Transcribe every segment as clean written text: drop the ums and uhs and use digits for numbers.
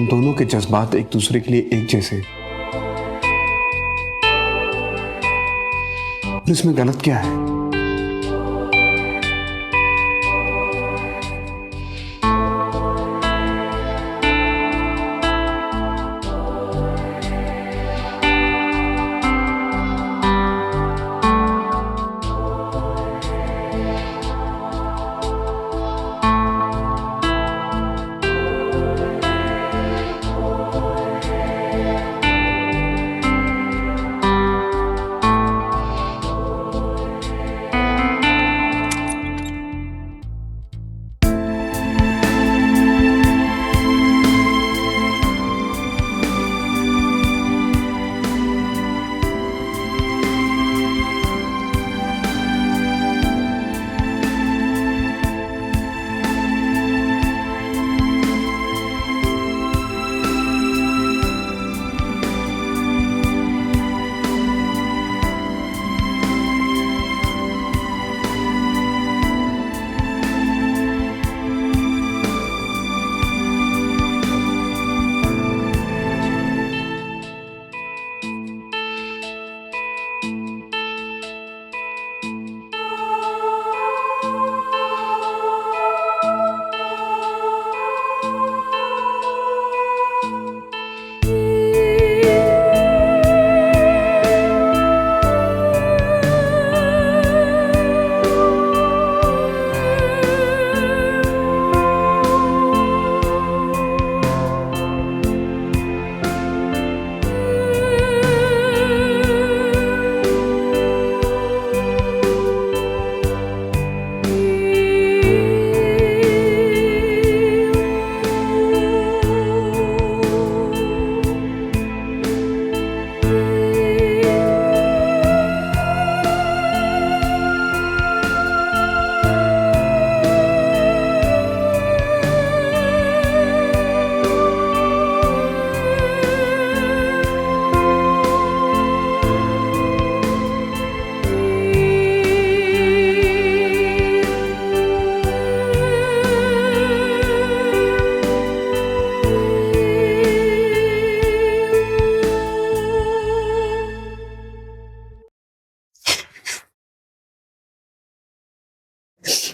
हम दोनों के जज्बात एक दूसरे के लिए एक जैसे, इसमें गलत क्या है?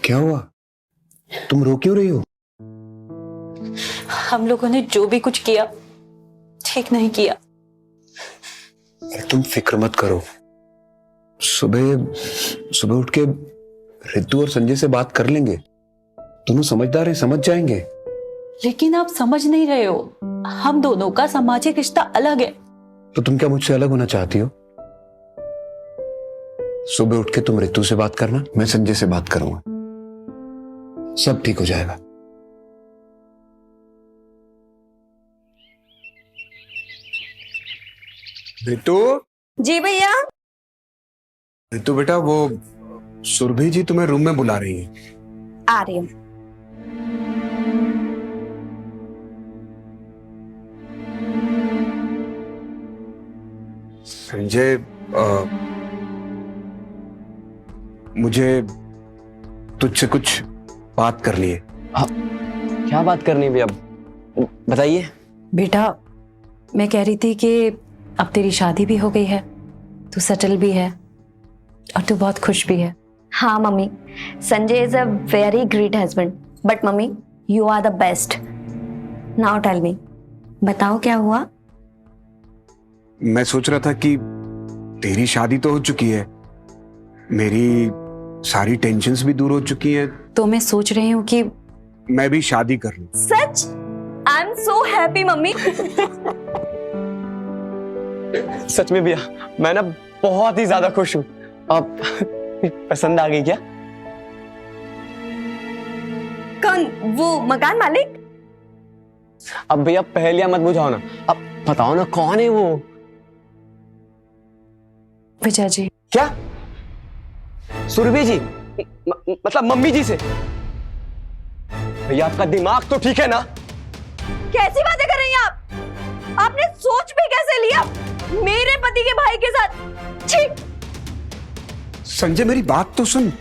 क्या हुआ? तुम रो क्यों रही हो? हम लोगों ने जो भी कुछ किया ठीक नहीं किया। तुम फिक्र मत करो, सुबह सुबह उठ के रितु और संजय से बात कर लेंगे। दोनों समझदार हैं, समझ जाएंगे। लेकिन आप समझ नहीं रहे हो, हम दोनों का सामाजिक रिश्ता अलग है। तो तुम क्या मुझसे अलग होना चाहती हो? सुबह उठ के तुम रितु से बात करना, मैं संजय से बात करूंगा, सब ठीक हो जाएगा। रितु। जी भैया। रितु बेटा, वो सुरभि जी तुम्हें रूम में बुला रही है। आ रही हूँ। संजय, मुझे तुझसे कुछ बात करनी है। क्या बात करनी है भैया, बताइए। बेटा, मैं कह रही थी कि अब तेरी शादी भी हो गई है, तू सेटल भी है और तू बहुत खुश भी है। हाँ mummy, Sanjay is a very great husband, but mummy you are the best. Now tell me, बताओ क्या हुआ? मैं सोच रहा था कि तेरी शादी तो हो चुकी है, मेरी सारी टेंशन्स भी दूर हो चुकी हैं, तो मैं सोच रही हूँ कि मैं भी शादी कर लूं। सच? I am so happy mummy. सच में भैया, मैं ना बहुत ही ज्यादा खुश हूँ। अब पसंद आ गई क्या? कौन? वो मकान मालिक? अब भैया पहेलियां मत बुझाओ ना, अब बताओ ना कौन है वो? विजय जी। क्या? सुरभि जी? मतलब मम्मी जी से? भैया आपका दिमाग तो ठीक है ना? कैसी बातें कर रही हैं आप? आपने सोच भी कैसे लिया मेरे पति के भाई के साथ? छी! संजय, मेरी बात तो सुन।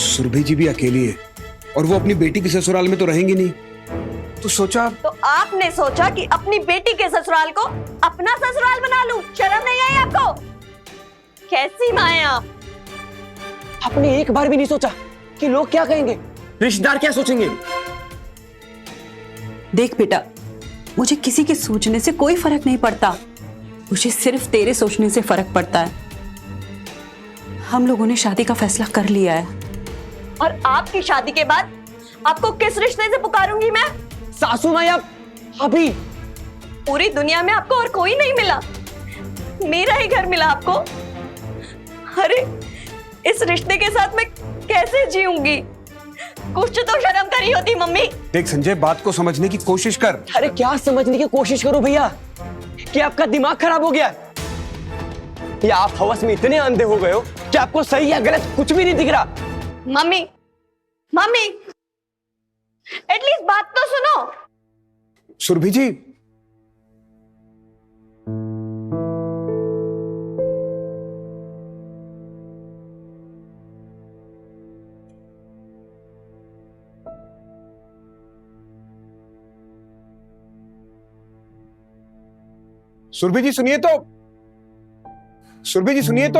सुरभि जी भी अकेली है और वो अपनी बेटी के ससुराल में तो रहेंगी नहीं। तो सोचा तो आपने सोचा कि अपनी बेटी के ससुराल को अपना ससुराल बना लूं। शर्म नहीं आई आपको? कैसी माँ हैं आप? आपने एक बार भी नहीं सोचा कि लोग क्या कहेंगे, रिश्तेदार क्या सोचेंगे? देख बेटा, मुझे किसी के सोचने से कोई फर्क नहीं पड़ता, मुझे सिर्फ तेरे सोचने से फर्क पड़ता है। हम लोगों ने शादी का फैसला कर लिया है। और आपकी शादी के बाद आपको किस रिश्ते से पुकारूंगी मैं? सासू माँ या भाभी? पूरी दुनिया में आपको और कोई नहीं मिला, मेरा ही घर मिला आपको। अरे इस रिश्ते के साथ मैं कैसे जीऊंगी? कुछ तो शर्म करी होती मम्मी। देख संजय, बात को समझने की कोशिश कर। अरे क्या समझने की कोशिश करूं भैया? कि आपका दिमाग खराब हो गया या आप हवस में इतने अंधे हो गए हो कि आपको सही या गलत कुछ भी नहीं दिख रहा? मम्मी, मम्मी, एटलीस्ट बात तो सुनो। सुरभि जी, सुरभि जी सुनिए तो, सुरभि जी सुनिए तो।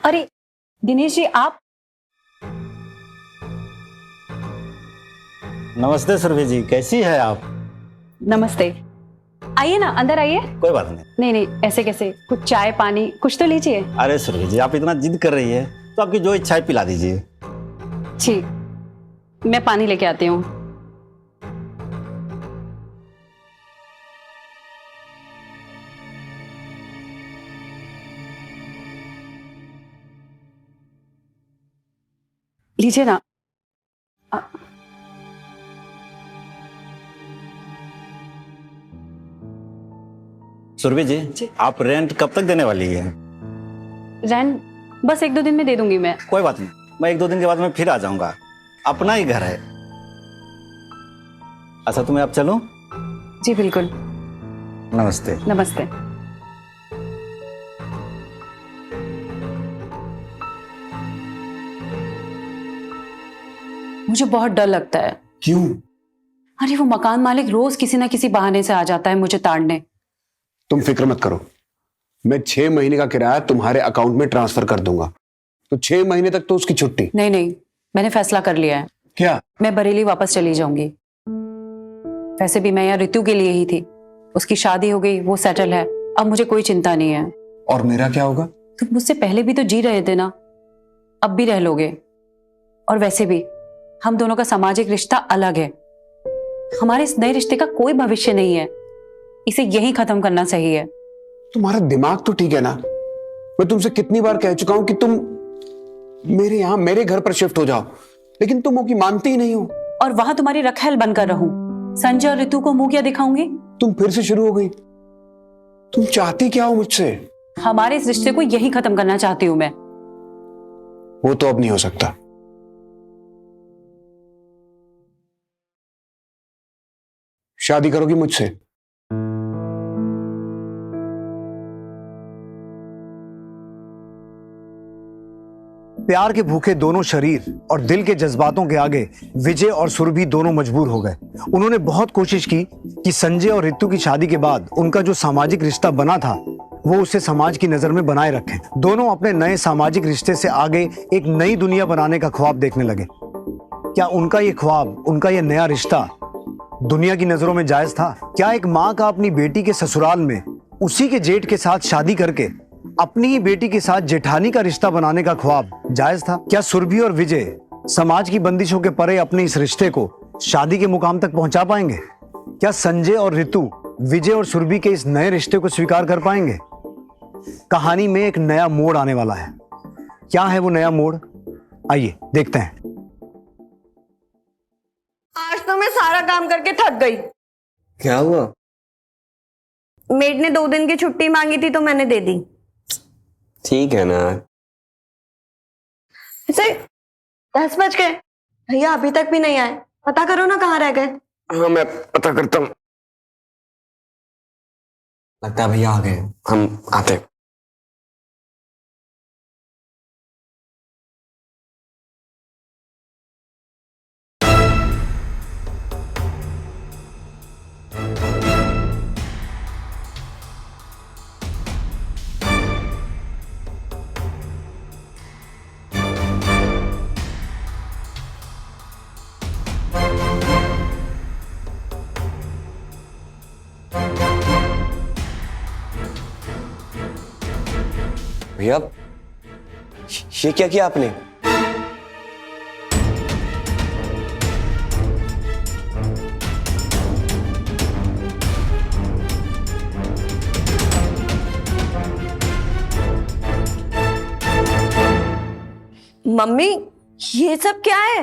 अरे दिनेश जी, आप? नमस्ते सुरभि जी, कैसी है आप? नमस्ते, आइए ना, अंदर आइए। कोई बात नहीं। नहीं नहीं, ऐसे कैसे, कुछ चाय पानी कुछ तो लीजिए। अरे सुरभि जी, आप इतना जिद कर रही है तो आपकी जो इच्छा है पिला दीजिए। ठीक, मैं पानी लेके आती हूँ। लीजिए ना। सुरभि जी, आप रेंट कब तक देने वाली है? रेंट बस 1-2 दिन में दे दूंगी मैं। कोई बात नहीं, मैं 1-2 दिन के बाद मैं फिर आ जाऊंगा, अपना ही घर है। अच्छा तो मैं अब चलूं? जी बिल्कुल। नमस्ते। नमस्ते। मुझे बहुत डर लगता है। क्यों? अरे वो मकान मालिक रोज किसी ना किसी बहाने से आ जाता है मुझे ताड़ने। तुम फिक्र मत करो, मैं 6 महीने का किराया तुम्हारे अकाउंट में ट्रांसफर कर दूंगा, तो 6 महीने तक तो उसकी छुट्टी। नहीं नहीं, मैंने फैसला कर लिया है। क्या? मैं बरेली वापस चली जाऊंगी। वैसे भी मैं यहाँ ऋतु के लिए ही थी, उसकी शादी हो गई, वो सेटल है, अब मुझे कोई चिंता नहीं है। और मेरा क्या होगा? तुम मुझसे पहले भी तो जी रहे थे ना, अब भी रह लोगे। और वैसे भी हम दोनों का सामाजिक रिश्ता अलग है, हमारे इस नए रिश्ते का कोई भविष्य नहीं है, इसे यहीं खत्म करना सही है। तुम्हारा दिमाग तो ठीक है ना? मैं तुमसे कितनी बार कह चुका हूं कि तुम मेरे यहां मेरे घर पर शिफ्ट हो जाओ, लेकिन तुम वो की मानती ही नहीं हो। और वहां तुम्हारी रखेल बनकर रहूं, संजय और ऋतु को मुंह क्या दिखाऊंगी? तुम फिर से शुरू हो गई। तुम चाहती क्या हो मुझसे? हमारे इस रिश्ते को यहीं खत्म करना चाहती हूं मैं। वो तो अब नहीं हो सकता। शादी करोगी मुझसे? प्यार के भूखे दोनों शरीर और दिल के जज्बातों के आगे विजय और सुरभि दोनों मजबूर हो गए। उन्होंने बहुत कोशिश की कि संजय और ऋतु की शादी के बाद उनका जो सामाजिक रिश्ता बना था वो उसे समाज की नजर में बनाए रखें। दोनों अपने नए सामाजिक रिश्ते से आगे एक नई दुनिया बनाने का ख्वाब देखने लगे। क्या उनका ये ख्वाब, उनका ये नया रिश्ता दुनिया की नजरों में जायज था? क्या एक माँ का अपनी बेटी के ससुराल में उसी के जेठ के साथ शादी करके अपनी ही बेटी के साथ जेठानी का रिश्ता बनाने का ख्वाब जायज था? क्या सुरभि और विजय समाज की बंदिशों के परे अपने इस रिश्ते को शादी के मुकाम तक पहुंचा पाएंगे? क्या संजय और ऋतु विजय और सुरभि के इस नए रिश्ते को स्वीकार कर पाएंगे? कहानी में एक नया मोड़ आने वाला है। क्या है वो नया मोड़? आइए देखते हैं। आज तो मैं सारा काम करके थक गई। क्या हुआ? मेड ने 2 दिन की छुट्टी मांगी थी तो मैंने दे दी। ठीक है ना। इसे 10 बज गए, भैया अभी तक भी नहीं आए। पता करो ना कहाँ रह गए। हाँ मैं पता करता हूँ। लगता है भैया आ गए, हम आते हैं। भैया ये क्या किया आपने? मम्मी ये सब क्या है?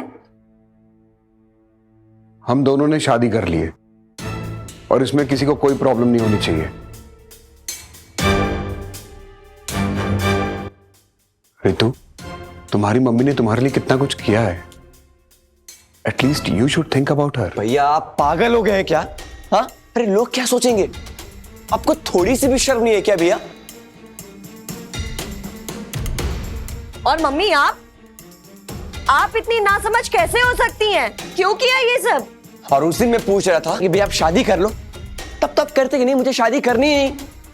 हम दोनों ने शादी कर ली है और इसमें किसी को कोई प्रॉब्लम नहीं होनी चाहिए। रितु, तुम्हारी मम्मी ने तुम्हारे लिए कितना कुछ किया है। At least you should think about her. भैया आप पागल हो गए हैं क्या? हाँ, अरे लोग क्या सोचेंगे? आपको थोड़ी सी भी शर्म नहीं है क्या भैया? और मम्मी आप इतनी नासमझ कैसे हो सकती हैं? क्यों किया ये सब? और उस दिन मैं पूछ रहा था कि भैया आप शादी कर लो, तब करते कि नहीं मुझे शादी करनी है,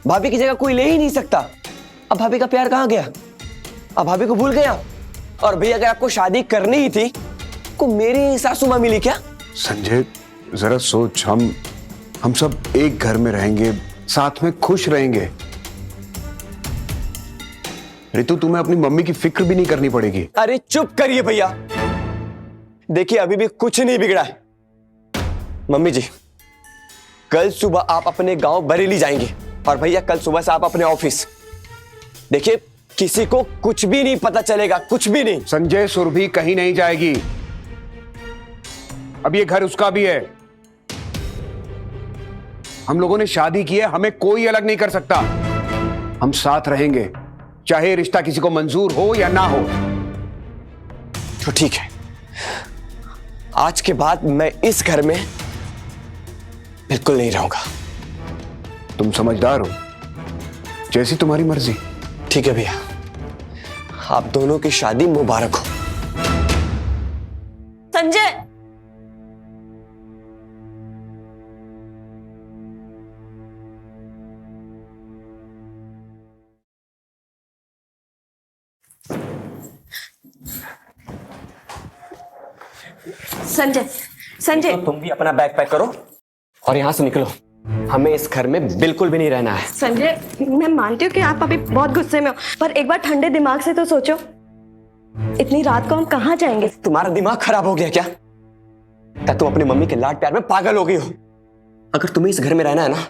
भाभी की जगह कोई ले ही नहीं सकता। अब भाभी का प्यार कहाँ गया? अब भाभी को भूल गया? और भैया अगर आपको शादी करनी ही थी को मेरी सासू माँ मिली क्या? संजय जरा सोच, हम सब एक घर में रहेंगे, साथ में खुश रहेंगे। रितु, तुम्हें अपनी मम्मी की फिक्र भी नहीं करनी पड़ेगी। अरे चुप करिए भैया, देखिए अभी भी कुछ नहीं बिगड़ा है। मम्मी जी, कल सुबह आप अपने गांव बरेली जाएंगे और भैया कल सुबह से आप अपने ऑफिस। देखिए किसी को कुछ भी नहीं पता चलेगा, कुछ भी नहीं। संजय, सुरभि कहीं नहीं जाएगी। अब ये घर उसका भी है। हम लोगों ने शादी की है, हमें कोई अलग नहीं कर सकता। हम साथ रहेंगे, चाहे रिश्ता किसी को मंजूर हो या ना हो। तो ठीक है, आज के बाद मैं इस घर में बिल्कुल नहीं रहूंगा। तुम समझदार हो, जैसी तुम्हारी मर्जी। ठीक है भैया, आप दोनों की शादी मुबारक हो। संजय, संजय, संजय, तो तुम भी अपना बैग पैक करो और यहां से निकलो। हमें इस घर में बिल्कुल भी नहीं रहना है। संजय, मैं मानती हूँ कि आप अभी बहुत गुस्से में हो, पर एक बार ठंडे दिमाग से तो सोचो, इतनी रात को हम कहाँ जाएंगे? तुम्हारा दिमाग खराब हो गया क्या? क्या तुम अपनी मम्मी के लाड प्यार में पागल हो गई हो? अगर तुम्हें इस घर में रहना है ना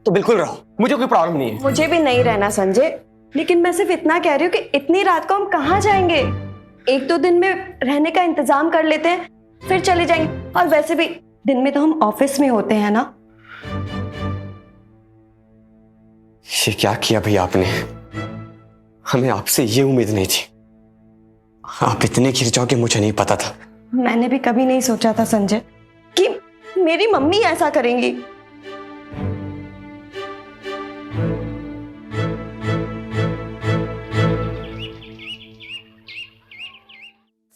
तो बिल्कुल रहो, मुझे कोई प्रॉब्लम नहीं है। मुझे भी नहीं रहना संजय, लेकिन मैं सिर्फ इतना कह रही हूँ कि इतनी रात को हम कहाँ जाएंगे? 1-2 दिन में रहने का इंतजाम कर लेते हैं, फिर चले जाएंगे। और वैसे भी दिन में तो हम ऑफिस में होते हैं ना। ये क्या किया भैया आपने? हमें आपसे ये उम्मीद नहीं थी। आप इतने गिर जाओगे मुझे नहीं पता था। मैंने भी कभी नहीं सोचा था संजय कि मेरी मम्मी ऐसा करेंगी।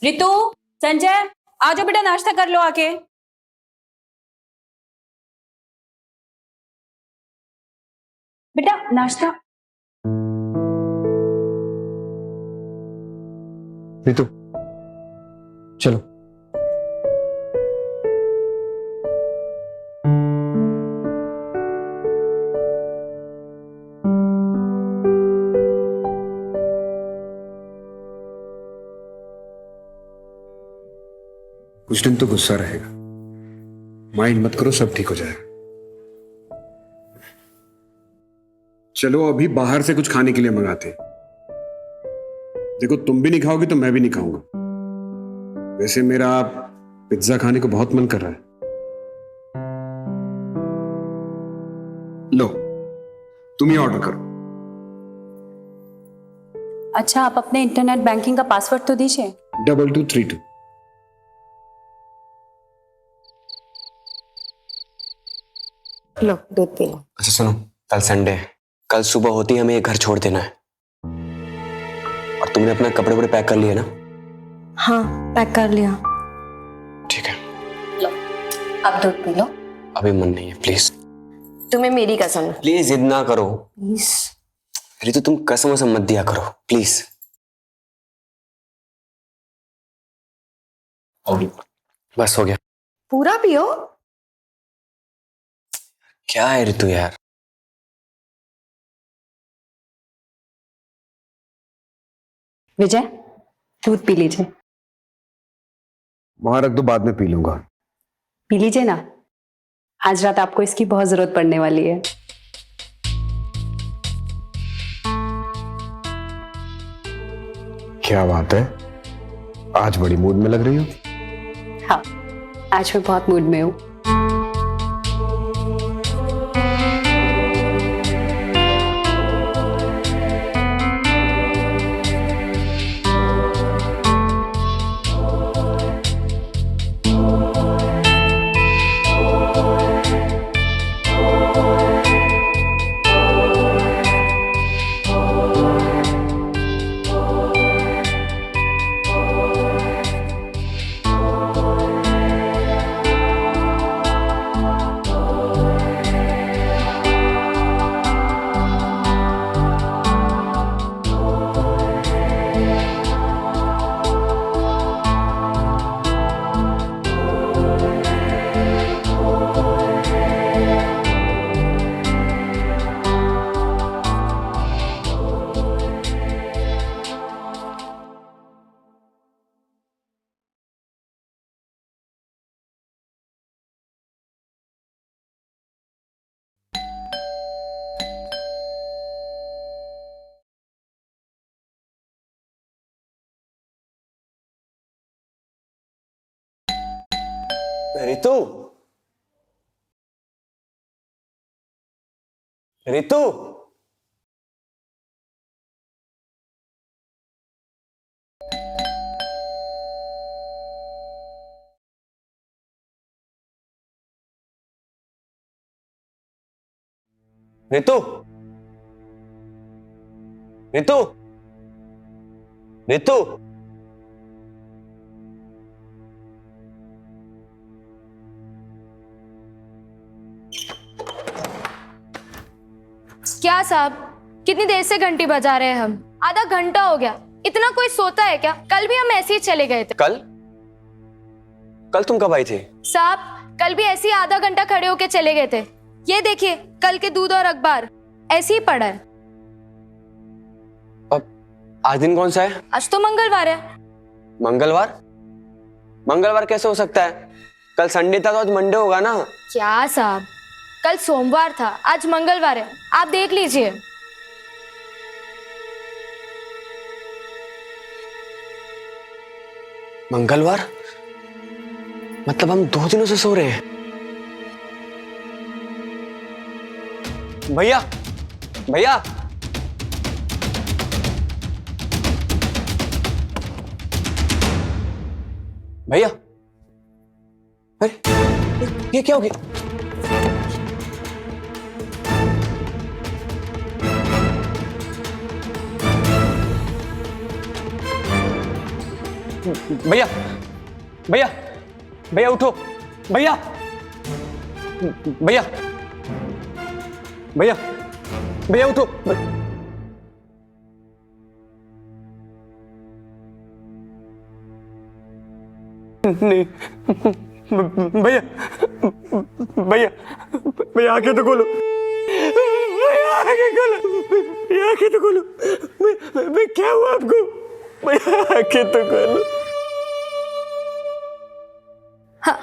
रितु, संजय, आ जाओ बेटा, नाश्ता कर लो आके। बेटा नाश्ता। रितु चलो। कुछ दिन तो गुस्सा रहेगा, माइंड मत करो, सब ठीक हो जाएगा। चलो अभी बाहर से कुछ खाने के लिए मंगाते हैं। देखो तुम भी नहीं खाओगी तो मैं भी नहीं खाऊंगा। वैसे मेरा पिज्जा खाने को बहुत मन कर रहा है। लो तुम ही ऑर्डर करो। अच्छा, आप अपने इंटरनेट बैंकिंग का पासवर्ड तो दीजिए। 2232। लो दूध पी लो। अच्छा सुनो, कल संडे है, कल सुबह होती हमें ये घर छोड़ देना है। और तुमने अपना कपड़े वपड़े पैक कर लिए ना? हाँ पैक कर लिया। ठीक है। लो अब दूध पी लो। अभी मन नहीं है, प्लीज तुम्हें मेरी कसम। प्लीज जिद ना करो। प्लीज। रितु तुम कसम वसम मत दिया करो प्लीज। बस हो गया। पूरा पियो। क्या है रितु यार? विजय, दूध पी लीजिए। वहां रख दो, बाद में पी लूंगा। पी लीजिए ना, आज रात आपको इसकी बहुत जरूरत पड़ने वाली है। क्या बात है, आज बड़ी मूड में लग रही हो। हाँ, आज मैं बहुत मूड में हूँ। रितु, रितु, रितु, रितु, रितु। क्या साहब, कितनी देर से घंटी बजा रहे हैं हम? आधा घंटा हो गया। इतना कोई सोता है क्या? कल भी हम ऐसे ही चले गए थे। कल? कल तुम कब आई थी? साहब कल भी ऐसे ही आधा घंटा खड़े होके चले गए थे। ये देखिए कल के दूध और अखबार ऐसे ही पड़ा है। अब आज दिन कौन सा है? आज तो मंगलवार है। मंगलवार? मंगलवार कैसे हो सकता है? कल संडे था तो आज मंडे होगा ना। क्या साहब, कल सोमवार था, आज मंगलवार है। आप देख लीजिए। मंगलवार? मतलब हम 2 दिनों से सो रहे हैं। भैया, भैया, भैया, अरे ये क्या हो गया? भैया, भैया, भैया उठो, भैया, भैया, भैया, भैया उठो। नहीं, भैया, भैया, भैया आंखें तो खोलो, भैया आंखें खोलो, भैया आंखें तो खोलो। मैं क्या हुआ आपको? भैया आंखें तो खोलो।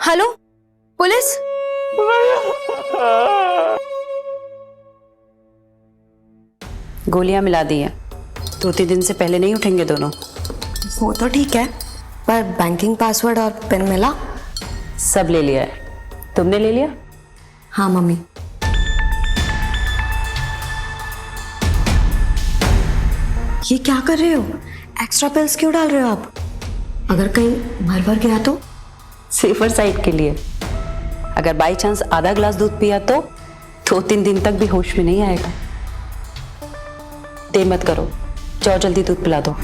Hello police? गोलियां मिला दी हैं। 2-3 दिन से पहले नहीं उठेंगे दोनों। वो तो ठीक है, पर बैंकिंग पासवर्ड और पिन मिला? सब ले लिया है। तुमने ले लिया? हाँ मम्मी। ये क्या कर रहे हो? एक्स्ट्रा पिल्स क्यों डाल रहे हो आप? अगर कहीं मर गया तो? सेफर साइड के लिए। अगर बाई चांस आधा ग्लास दूध पिया तो 2-3 दिन तक भी होश में नहीं आएगा। देर मत करो, जाओ जल्दी दूध पिला दो।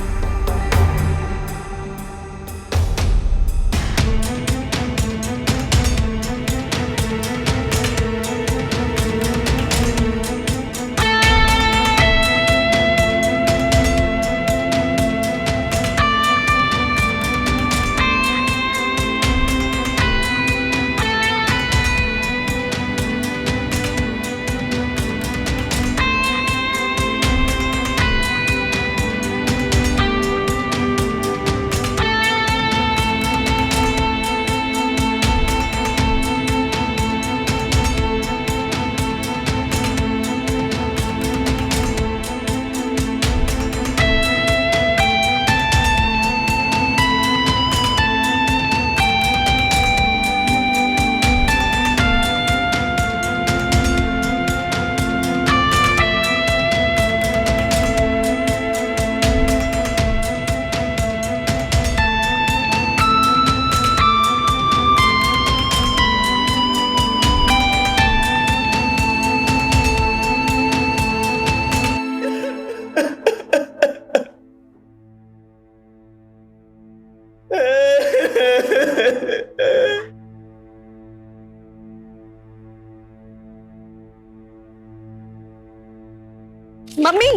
मम्मी,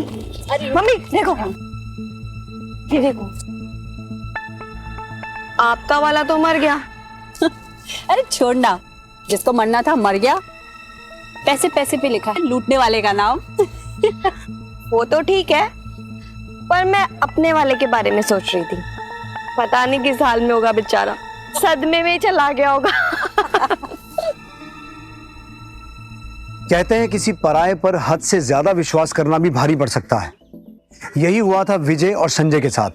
मम्मी देखो, ये देखो, आपका वाला तो मर गया। अरे छोड़ना, जिसको मरना था मर गया। पैसे पैसे पे लिखा है लूटने वाले का नाम। वो तो ठीक है, पर मैं अपने वाले के बारे में सोच रही थी। पता नहीं किस हाल में होगा बेचारा, सदमे में ही चला गया होगा। कहते हैं किसी पराये पर हद से ज्यादा विश्वास करना भी भारी पड़ सकता है। यही हुआ था विजय और संजय के साथ,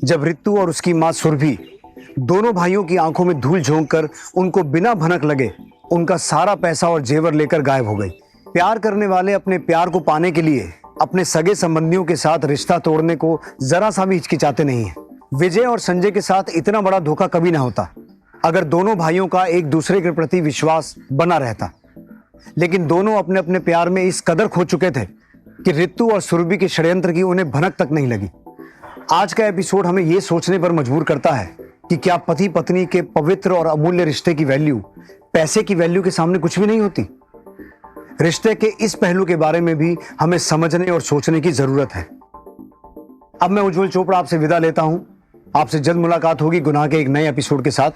जब रितु और उसकी मां सुरभि दोनों भाइयों की आंखों में धूल झोंक कर उनको बिना भनक लगे उनका सारा पैसा और जेवर लेकर गायब हो गई। प्यार करने वाले अपने प्यार को पाने के लिए अपने सगे संबंधियों के साथ रिश्ता तोड़ने को जरा सा भी हिचकिचाते नहीं है। विजय और संजय के साथ इतना बड़ा धोखा कभी ना होता अगर दोनों भाइयों का एक दूसरे के प्रति विश्वास बना रहता। लेकिन दोनों अपने अपने प्यार में इस कदर खो चुके थे कि रितु और सुरभि के षड्यंत्र की उन्हें भनक तक नहीं लगी। आज का एपिसोड हमें यह सोचने पर मजबूर करता है कि क्या पति पत्नी के पवित्र और अमूल्य रिश्ते की वैल्यू पैसे की वैल्यू के सामने कुछ भी नहीं होती। रिश्ते के इस पहलू के बारे में भी हमें समझने और सोचने की जरूरत है। अब मैं उज्जवल चोपड़ा आपसे विदा लेता हूं। आपसे जल्द मुलाकात होगी गुनाह के एक नए एपिसोड के साथ।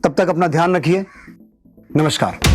तब तक अपना ध्यान रखिए। नमस्कार।